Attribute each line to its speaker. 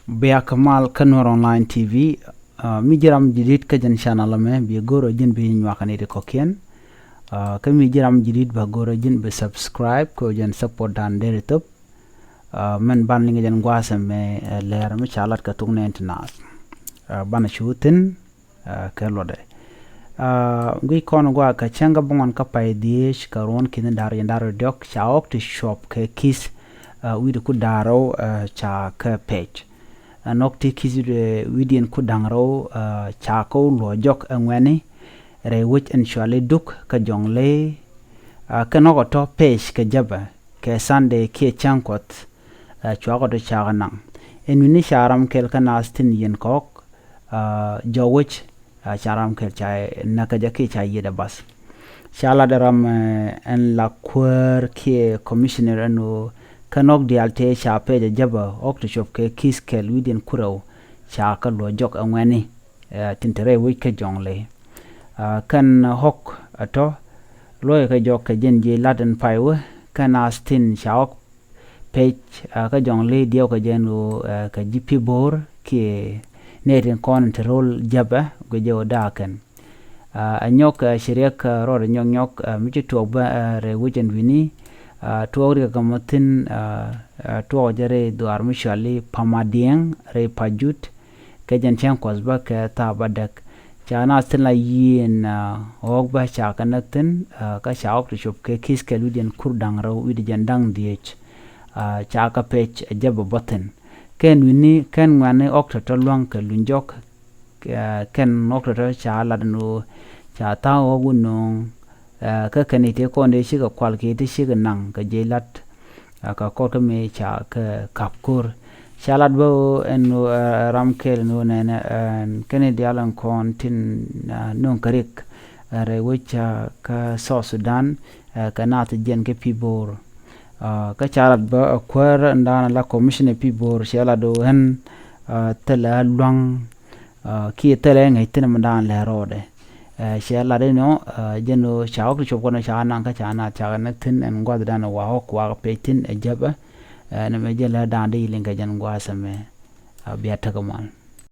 Speaker 1: Bea Kamal Kanwar Online TV mi jiram jidit ka jan channel me bi goro jin bi nyakani de kokien ka mi jiram jidit ba goro jin be subscribe ko jan support dan de top men ban linga jan gwasa me Läär mi chalat ka tungne internet bana shutin ka lode ngui kono gwa ka changa bongon ka pay dish ka ron kin dar yandaro dok chaok to shop ka kis wi de ku daro cha ka page nokti kizide widien ku dangro chako lo jok angweni re which actually duk ka jɔŋley ka nogo to page ka jaba ke sande ke chankot chwago to chaganang enwini sharam kel kanastin yen kok jowich sharam kel chai nakaja ke chai yeda bas shala daram en la quer ke commissioner anu kanok dialte cha page jaba okto shop ke kiskel widin kuraw cha ka lo jok angweni tintere wi ke jɔŋley kan hok ato loy ka jok ke jenje laden paiwe kan astin cha ok page ka jɔŋley dio ka jenu ka gp bor ke netin control jaba go je odaken anyok shirek rod nyok mi to ba re wijen wini tuwari kamatin tuwa jare duar mishali pamadieng re pajut kejan chen kwasba ke tabadak chana stila yin ogba cha kanatin ka cha ok shop ke kiske ludien kurdang raw widi jandang diech cha ka pech jabo boten ken wini ken ngane ok to luang ke lunjok ken ok to cha ladnu cha ta ogunong ka kanite konde shiga kwalke shiga nang ka jelat ka korka me cha ka kapkur shalat bo en ramkel no ne kene dialan kon tin non karik re wicha ka so Sudan ka nat jen ke pibor ka chalat ba kwar ndana la commission pibor shala do hen tela luang ki tele ngai tin mandan le rode shela de no jeno chaok chop kono chana ka chana chana tin en gwad dan wa hok wa petin e jaba na me jela dan de linga jan gwasa me biata kamal